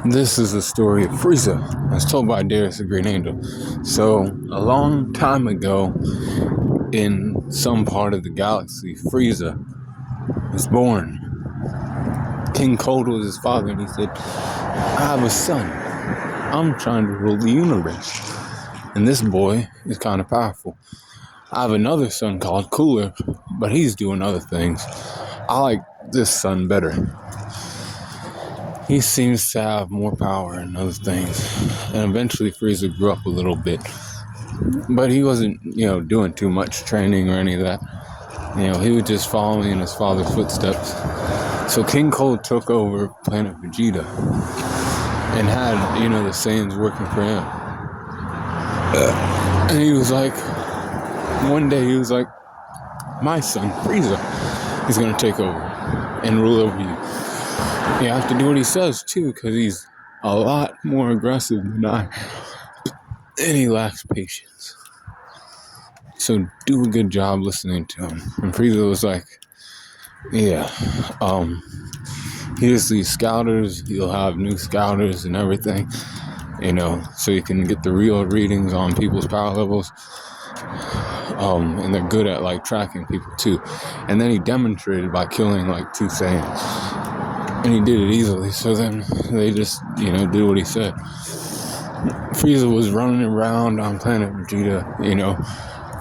This is the story of Frieza, as told by Darius the Green Angel. So, a long time ago, in some part of the galaxy, Frieza was born. King Cold was his father, and he said, I have a son. I'm trying to rule the universe. And this boy is kind of powerful. I have another son called Cooler, but he's doing other things. I like this son better. He seems to have more power and other things. And eventually Frieza grew up a little bit. But he wasn't, doing too much training or any of that. He was just following in his father's footsteps. So King Cold took over planet Vegeta and had, the Saiyans working for him. And he was like, one day he was like, my son, Frieza, is going to take over and rule over you. You have to do what he says, too, because he's a lot more aggressive than I. And he lacks patience. So do a good job listening to him. And Frieza was like, yeah, here's these scouters. You'll have new scouters and everything, so you can get the real readings on people's power levels. And they're good at, tracking people, too. And then he demonstrated by killing, 2 Saiyans. And he did it easily, so then they just, did what he said. Frieza was running around on planet Vegeta,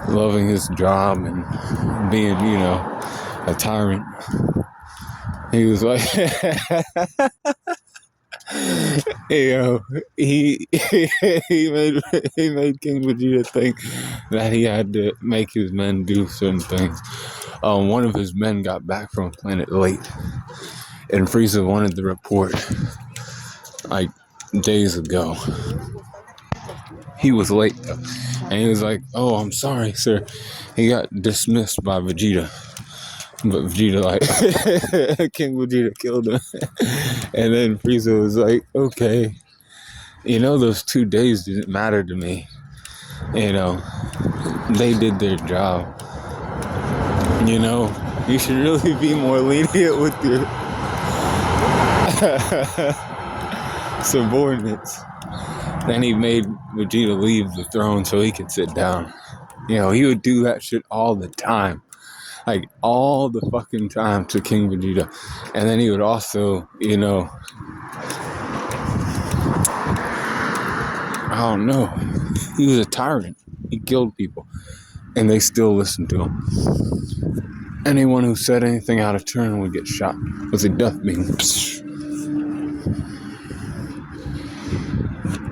loving his job and being, a tyrant. He was like, he made King Vegeta think that he had to make his men do certain things. One of his men got back from a planet late. And Frieza wanted the report, days ago. He was late, though. And he was like, oh, I'm sorry, sir. He got dismissed by Vegeta. But Vegeta, King Vegeta killed him. And then Frieza was like, okay. Those 2 days didn't matter to me. They did their job. You should really be more lenient with your subordinates. Then he made Vegeta leave the throne so he could sit down. He would do that shit all the time. All the fucking time to King Vegeta. And then he would also, I don't know. He was a tyrant. He killed people. And they still listened to him. Anyone who said anything out of turn would get shot with a death beam.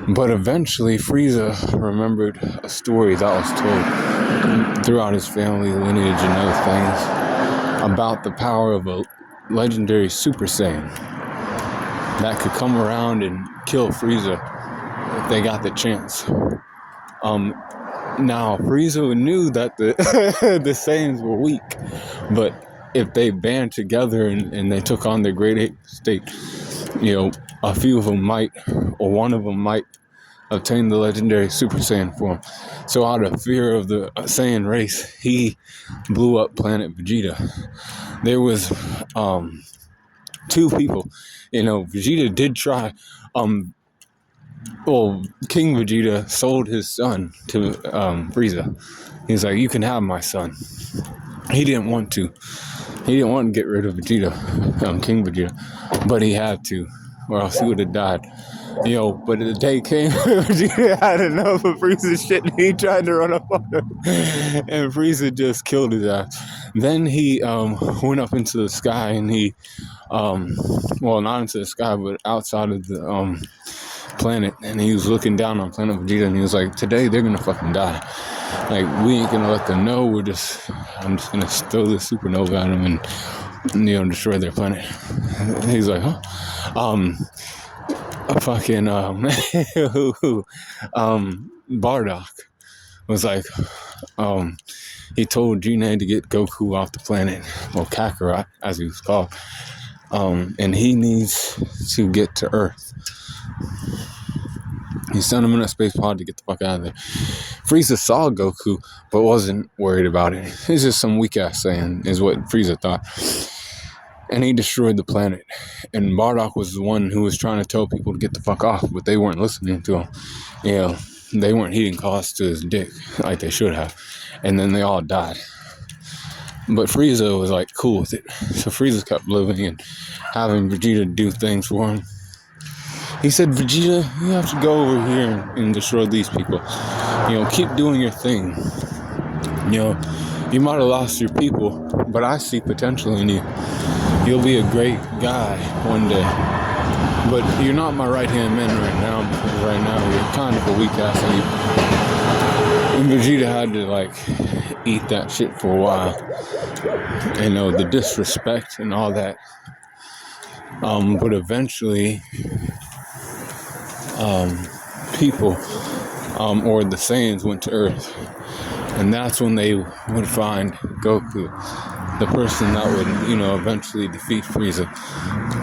But eventually, Frieza remembered a story that was told throughout his family lineage and other things about the power of a legendary Super Saiyan that could come around and kill Frieza if they got the chance. Now, Frieza knew that the Saiyans were weak, but if they band together and they took on their great ape state, a few of them might, or one of them might, obtain the legendary Super Saiyan form. So out of fear of the Saiyan race, he blew up planet Vegeta. There was 2 people. Vegeta did try. King Vegeta sold his son to Frieza. He's like, you can have my son. He didn't want to. He didn't want to get rid of Vegeta, King Vegeta, but he had to, or else he would have died. But the day came, Vegeta had enough of Frieza's shit, and he tried to run up on him, and Frieza just killed his ass. Then he went up into the sky, and he, not into the sky, but outside of the planet, and he was looking down on planet Vegeta, and he was like, today they're gonna fucking die. We ain't gonna let them know. I'm just gonna throw this supernova at them and destroy their planet. He's like, huh? Bardock was like, he told Gene to get Goku off the planet, or Kakarot, as he was called, and he needs to get to Earth. He sent him in a space pod to get the fuck out of there. Frieza saw Goku, but wasn't worried about it. It's just some weak ass Saiyan, is what Frieza thought. and he destroyed the planet. And Bardock was the one who was trying to tell people to get the fuck off, but they weren't listening to him. You know, they weren't heeding costs to his dick like they should have. And then they all died. But Frieza was like cool with it. So Frieza kept living and having Vegeta do things for him. He said, Vegeta, you have to go over here and destroy these people. You know, keep doing your thing. You know, you might have lost your people, but I see potential in you. You'll be a great guy one day. But you're not my right-hand man right now, because right now you're kind of a weak-ass ape. And Vegeta had to, like, eat that shit for a while. You know, the disrespect and all that. But eventually, people, or the Saiyans went to Earth. And that's when they would find Goku, the person that would, you know, eventually defeat Frieza.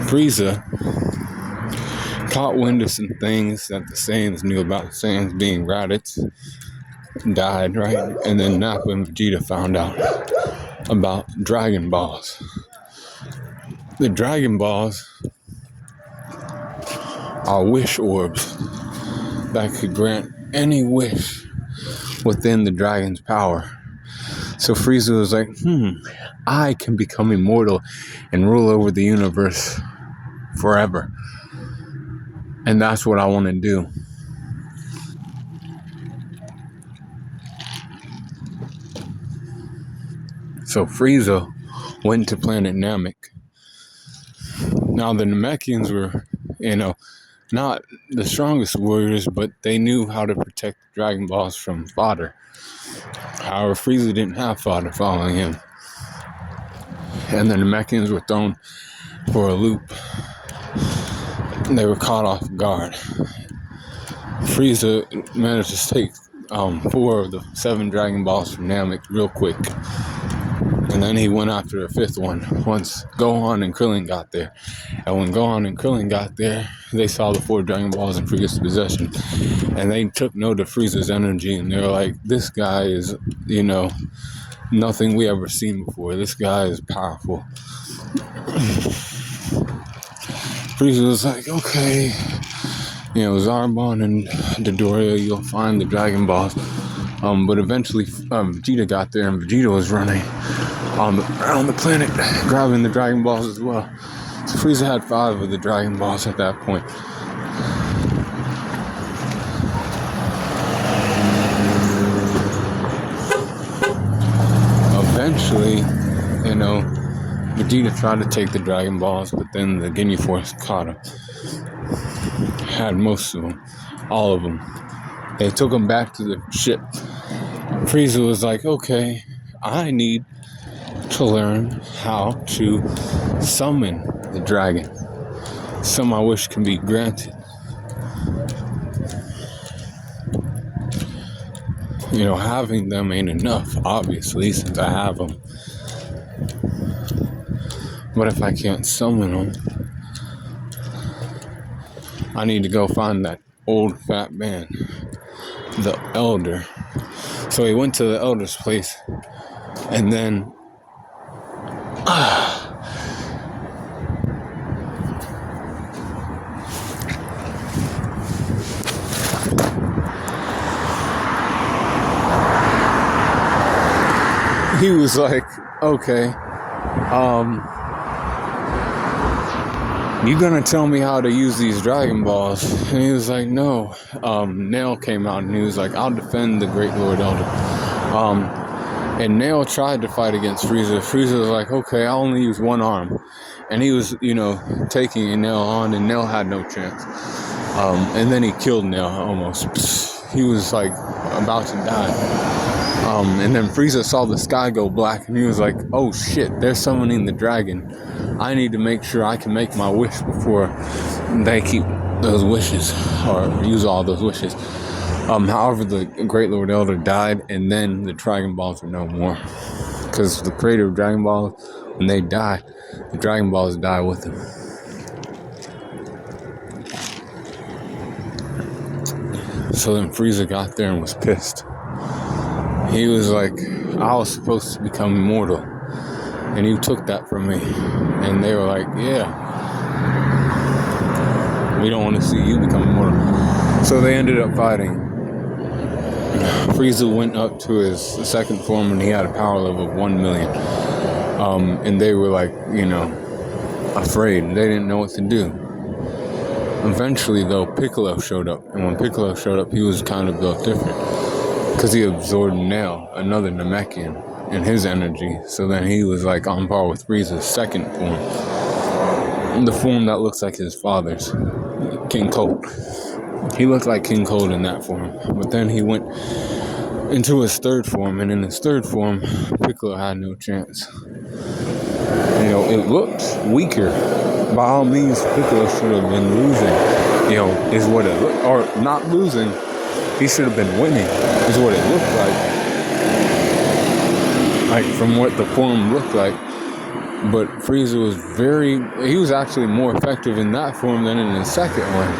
Frieza caught wind of some things that the Saiyans knew about. The Saiyans being Raditz died, right? And then Nappa and Vegeta found out about Dragon Balls. The Dragon Balls are wish orbs that could grant any wish within the dragon's power. So Frieza was like, I can become immortal and rule over the universe forever. And that's what I want to do. So Frieza went to planet Namek. Now the Namekians were, you know, not the strongest warriors, but they knew how to protect Dragon Balls from fodder. However, Frieza didn't have fodder following him. And the Namekians were thrown for a loop. They were caught off guard. Frieza managed to take 4 of the 7 Dragon Balls from Namek real quick. And then he went after a 5th one once Gohan and Krillin got there. And when Gohan and Krillin got there, they saw the 4 Dragon Balls in Frieza's possession. And they took note of Frieza's energy, and they were like, this guy is, you know, nothing we ever seen before. This guy is powerful. Frieza was like, okay, you know, Zarbon and Dodoria, you'll find the Dragon Balls. But eventually Vegeta got there, and Vegeta was running around the planet, grabbing the Dragon Balls as well. So Frieza had 5 of the Dragon Balls at that point. Eventually, you know, Vegeta tried to take the Dragon Balls, but then the Ginyu Force caught him. Had most of them, all of them. They took him back to the ship. Frieza was like, okay, I need to learn how to summon the dragon, so my wish can be granted. You know, having them ain't enough, obviously, since I have them. But if I can't summon them, I need to go find that old fat man, the elder. So he went to the elder's place, and then he was like, okay, you gonna tell me how to use these Dragon Balls? And he was like, no. Nail came out and he was like, I'll defend the Great Lord Elder. And Nail tried to fight against Frieza. Frieza was like, okay, I'll only use one arm. And he was, you know, taking Nail on, and Nail had no chance. And then he killed Nail almost. He was like about to die. And then Frieza saw the sky go black, and he was like, oh shit, they're summoning the dragon. I need to make sure I can make my wish before they keep those wishes, or use all those wishes. However, the Great Lord Elder died, and then the Dragon Balls were no more. Because the creator of Dragon Balls, when they die, the Dragon Balls die with them. So then Frieza got there and was pissed. He was like, I was supposed to become immortal. and you took that from me. And they were like, yeah, we don't want to see you become immortal. So they ended up fighting. Frieza went up to his second form and he had a power level of 1 million. And they were like, afraid. They didn't know what to do. Eventually, though, Piccolo showed up. And when Piccolo showed up, he was kind of built different. Because he absorbed Nail, another Namekian, in his energy. So then he was like on par with Frieza's second form. The form that looks like his father's. King Cold. He looked like King Cold in that form. But then he went into his third form. And in his third form, Piccolo had no chance. It looked weaker. By all means, Piccolo should have been losing. Is what it looked, or not losing. He should have been winning. Is what it looked like. Like from what the form looked like. But Frieza was he was actually more effective in that form than in his second one.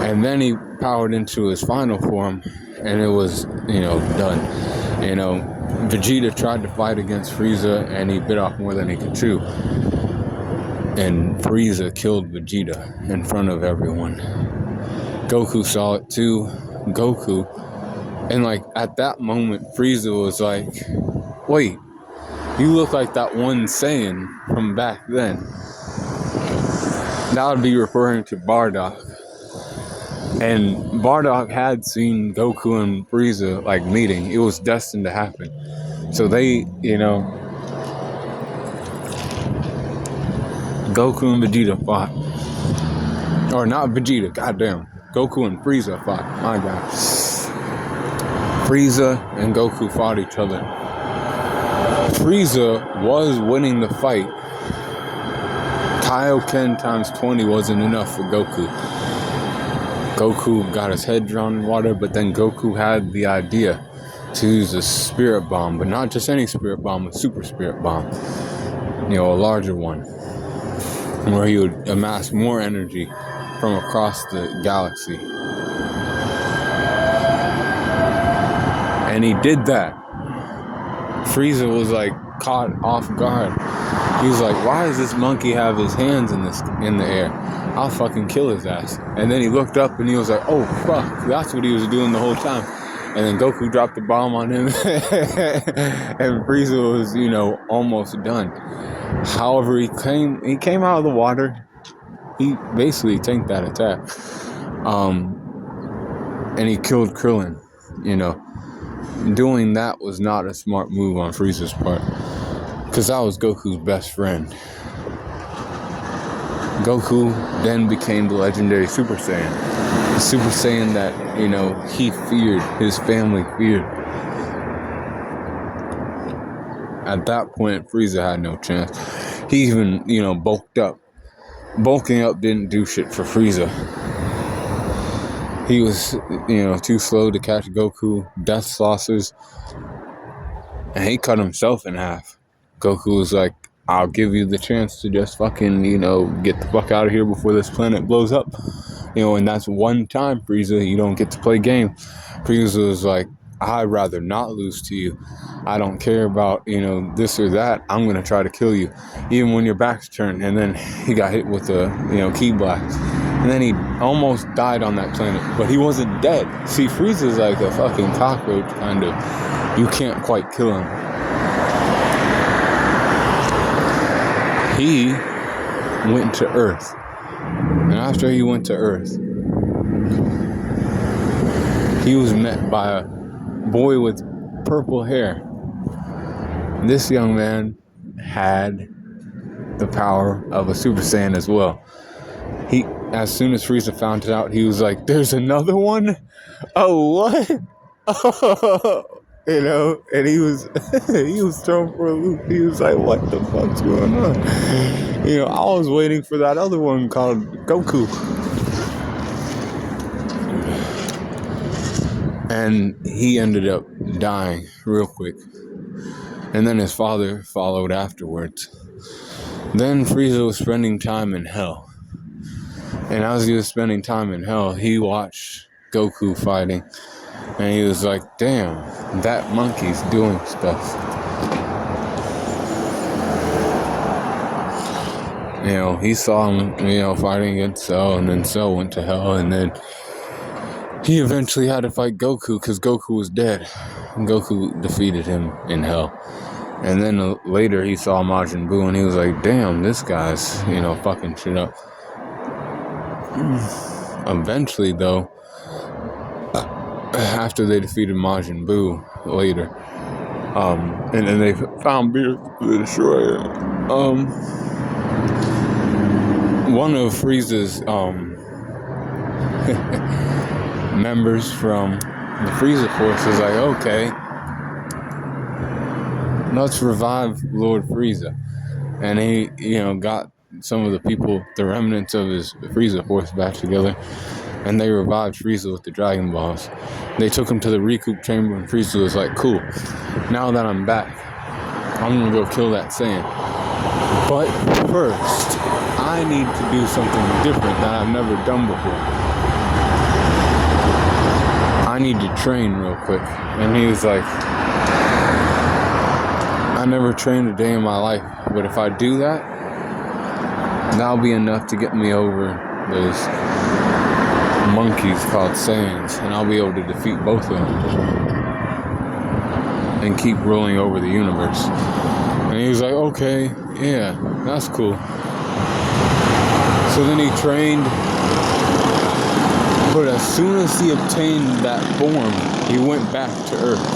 And then he powered into his final form, and it was, done. Vegeta tried to fight against Frieza, and he bit off more than he could chew. And Frieza killed Vegeta in front of everyone. Goku saw it too. And at that moment, Frieza was like, wait, you look like that one Saiyan from back then. That would be referring to Bardock. And Bardock had seen Goku and Frieza meeting. It was destined to happen. So they, Goku and Vegeta fought. Or not Vegeta, goddamn. Goku and Frieza fought. My God. Frieza and Goku fought each other. Frieza was winning the fight. Kaioken times 20 wasn't enough for Goku. Goku got his head drowned in water, but then Goku had the idea to use a spirit bomb, but not just any spirit bomb, a super spirit bomb. A larger one, where he would amass more energy from across the galaxy. And he did that. Frieza was caught off guard. He was like, why does this monkey have his hands in the air? I'll fucking kill his ass. And then he looked up and he was like, oh fuck, that's what he was doing the whole time. And then Goku dropped the bomb on him and Frieza was, almost done. However, he came out of the water. He basically tanked that attack. And he killed Krillin. Doing that was not a smart move on Frieza's part. Because that was Goku's best friend. Goku then became the legendary Super Saiyan. The Super Saiyan that, he feared, his family feared. At that point, Frieza had no chance. He even, bulked up. Bulking up didn't do shit for Frieza. He was, too slow to catch Goku, death saucers, and he cut himself in half. Goku was like, I'll give you the chance to just fucking, get the fuck out of here before this planet blows up. And that's one time, Frieza, you don't get to play game. Frieza was like, I'd rather not lose to you. I don't care about, this or that. I'm going to try to kill you, even when your back's turned. And then he got hit with a, ki blast. And then he almost died on that planet, but he wasn't dead. See, Frieza's like a fucking cockroach, kind of. You can't quite kill him. He went to Earth. And after he went to Earth, he was met by a boy with purple hair. This young man had the power of a Super Saiyan as well. As soon as Frieza found it out, he was like, there's another one? Oh, what? Oh, and he was thrown for a loop. He was like, what the fuck's going on? I was waiting for that other one called Goku. And he ended up dying real quick. And then his father followed afterwards. Then Frieza was spending time in hell. And as he was spending time in hell, he watched Goku fighting. And he was like, damn, that monkey's doing stuff. He saw him, fighting against Cell, and then Cell went to hell, and then he eventually had to fight Goku because Goku was dead. And Goku defeated him in hell. And then later he saw Majin Buu, and he was like, damn, this guy's, fucking shit up. Eventually, though, after they defeated Majin Buu later, and then they found Beerus the Destroyer. One of Frieza's members from the Frieza Force was like, okay, let's revive Lord Frieza. And he, got some of the people, the remnants of his Frieza Force back together, and they revived Frieza with the Dragon Balls. They took him to the recoup chamber, and Frieza was like, cool, now that I'm back, I'm gonna go kill that Saiyan. But first, I need to do something different that I've never done before. I need to train real quick. And he was like, I never trained a day in my life, but if I do that, that'll be enough to get me over those monkeys called Saiyans, and I'll be able to defeat both of them and keep ruling over the universe. And he was like, okay, yeah, that's cool. So then he trained, but as soon as he obtained that form, he went back to Earth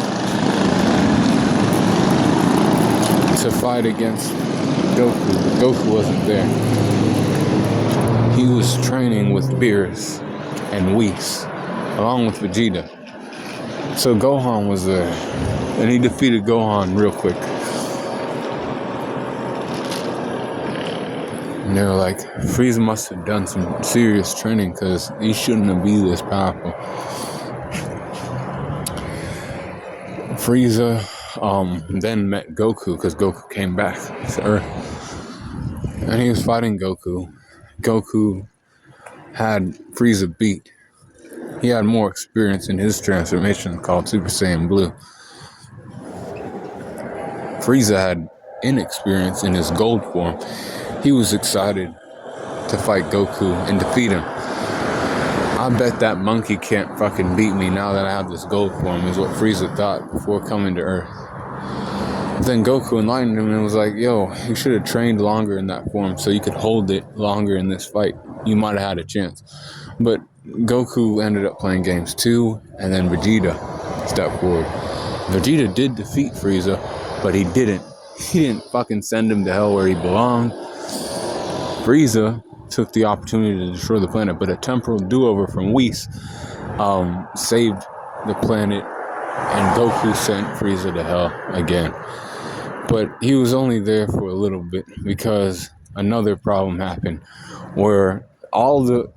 to fight against Goku. Goku wasn't there. He was training with Beerus and Whis, along with Vegeta. So Gohan was there, and he defeated Gohan real quick. And they were like, Frieza must have done some serious training because he shouldn't have been this powerful. Frieza then met Goku because Goku came back to Earth. And he was fighting Goku. Goku had Frieza beat. He had more experience in his transformation called Super Saiyan Blue. Frieza had inexperience in his gold form. He was excited to fight Goku and defeat him. I bet that monkey can't fucking beat me now that I have this gold form, is what Frieza thought before coming to Earth. Then Goku enlightened him and was like, yo, you should have trained longer in that form so you could hold it longer in this fight. You might have had a chance. But Goku ended up playing games too, and then Vegeta stepped forward. Vegeta did defeat Frieza, but he didn't. He didn't fucking send him to hell where he belonged. Frieza took the opportunity to destroy the planet, but a temporal do-over from Whis saved the planet, and Goku sent Frieza to hell again. But he was only there for a little bit because another problem happened where all the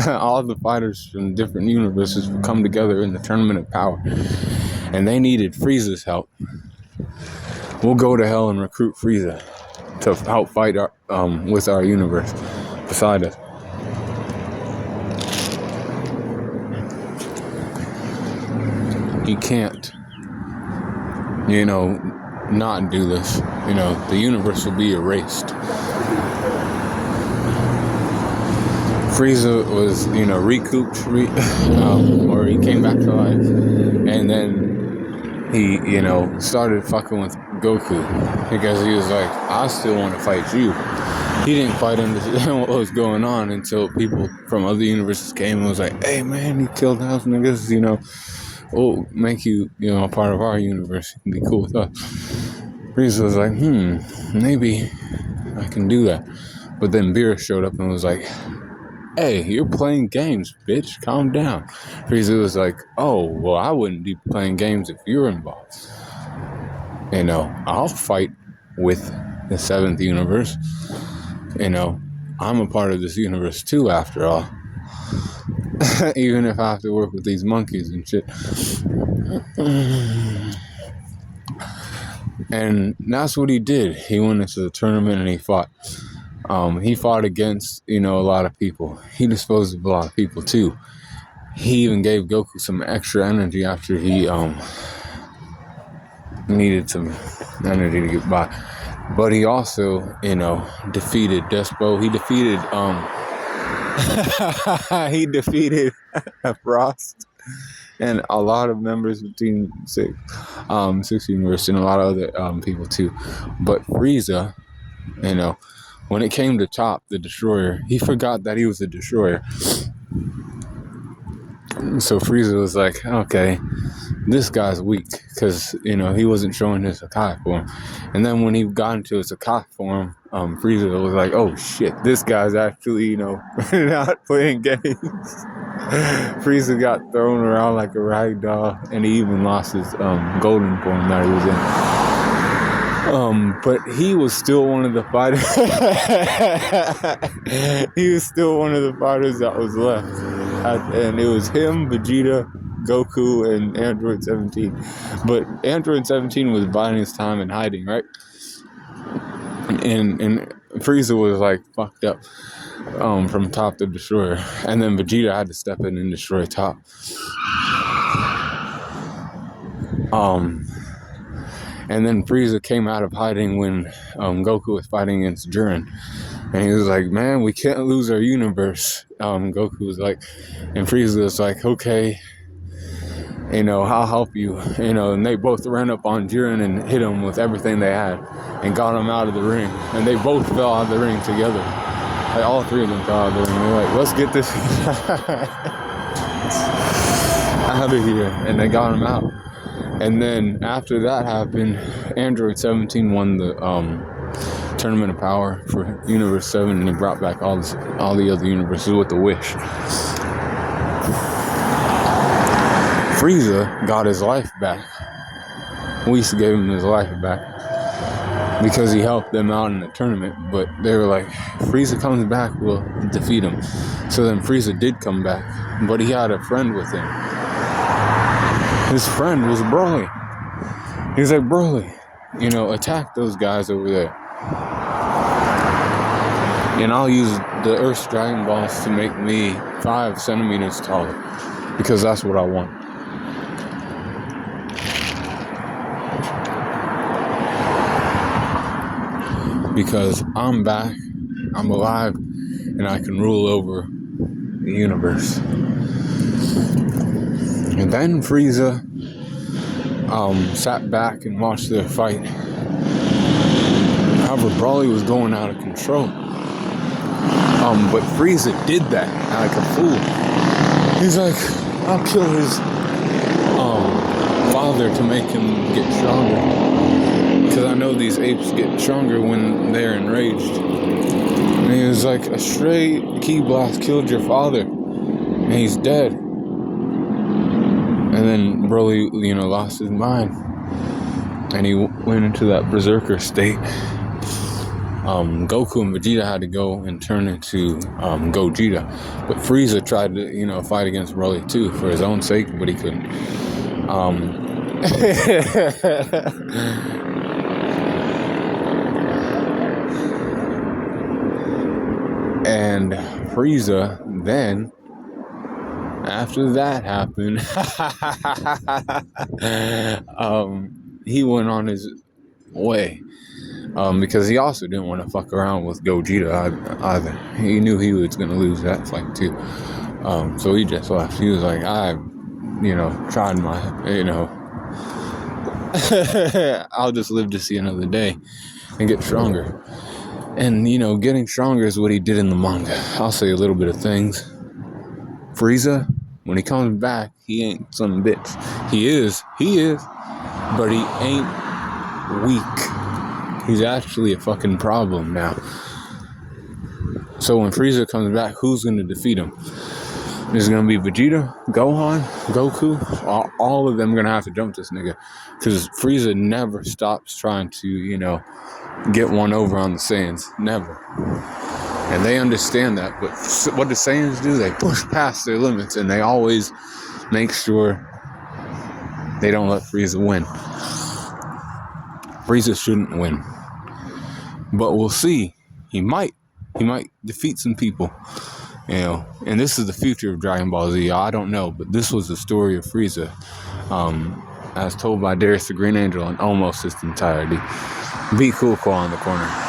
all the fighters from different universes would come together in the Tournament of Power, and they needed Frieza's help. We'll go to hell and recruit Frieza to help fight our, with our universe beside us. He can't, not do this. The universe will be erased. Frieza was, recouped, or he came back to life, and then he, started fucking with Goku because he was like, I still want to fight you. He didn't fight understand what was going on until people from other universes came and was like, hey man, you killed house niggas, we'll make you, a part of our universe. You can be cool with us. Frieza was like, maybe I can do that. But then Beerus showed up and was like, hey, you're playing games, bitch. Calm down. Frieza was like, oh, well, I wouldn't be playing games if you're involved. I'll fight with the 7th universe. I'm a part of this universe too, after all. Even if I have to work with these monkeys and shit. And that's what he did. He went into the tournament and he fought. He fought against, a lot of people. He disposed of a lot of people too. He even gave Goku some extra energy after he needed some energy to get by. But he also, defeated Despo. He defeated he defeated Frost and a lot of members of Team 6 Universe and a lot of other people too. But Frieza, when it came to Top, the Destroyer, he forgot that he was a Destroyer. So Frieza was like, okay, this guy's weak because, he wasn't showing his Sakai form. And then when he got into his Sakai form, Frieza was like, oh shit, this guy's actually, not playing games. Frieza got thrown around like a rag doll, and he even lost his golden form that he was in. But he was still one of the fighters. He was still one of the fighters that was left. And it was him, Vegeta, Goku, and Android 17. But Android 17 was biding his time and hiding, right? And Frieza was like fucked up from Top to Destroyer. And then Vegeta had to step in and destroy Top. And then Frieza came out of hiding when Goku was fighting against Jiren. And he was like, man, we can't lose our universe. Goku was like, and Frieza was like, okay, I'll help you. And they both ran up on Jiren and hit him with everything they had and got him out of the ring. And they both fell out of the ring together. Like, all three of them fell out of the ring. They're like, let's get this out of here. And they got him out. And then after that happened, Android 17 won the Tournament of Power for Universe 7, and they brought back all the other universes with the wish. Frieza got his life back. Whis gave him his life back because he helped them out in the tournament, but they were like, Frieza comes back, we'll defeat him. So then Frieza did come back, but he had a friend with him. His friend was Broly. He was like, Broly, attack those guys over there. And I'll use the Earth's Dragon Balls to make me 5 centimeters taller. Because that's what I want. Because I'm back, I'm alive, and I can rule over the universe. And then Frieza sat back and watched their fight. However, Broly was going out of control. But Frieza did that like a fool. He's like, I'll kill his father to make him get stronger. Because I know these apes get stronger when they're enraged. And he was like, a stray ki blast killed your father. And he's dead. And then Broly, lost his mind. And he went into that berserker state. Goku and Vegeta had to go and turn into Gogeta. But Frieza tried to, fight against Broly too for his own sake, but he couldn't. And Frieza then, after that happened, he went on his way. Because he also didn't want to fuck around with Gogeta either. He knew he was going to lose that fight too. So he just left. He was like, I, tried my, I'll just live to see another day and get stronger. And, getting stronger is what he did in the manga. I'll say a little bit of things. Frieza, when he comes back, he ain't some bitch. He is, but he ain't weak. He's actually a fucking problem now. So when Frieza comes back, who's going to defeat him? There's going to be Vegeta, Gohan, Goku. All of them are going to have to jump this nigga. Because Frieza never stops trying to, get one over on the Saiyans. Never. And they understand that. But what the Saiyans do, they push past their limits. And they always make sure they don't let Frieza win. Frieza shouldn't win. But we'll see. He might defeat some people. And this is the future of Dragon Ball Z. I don't know, but this was the story of Frieza, as told by Darius the Green Angel in almost its entirety. Be cool, call in the corner.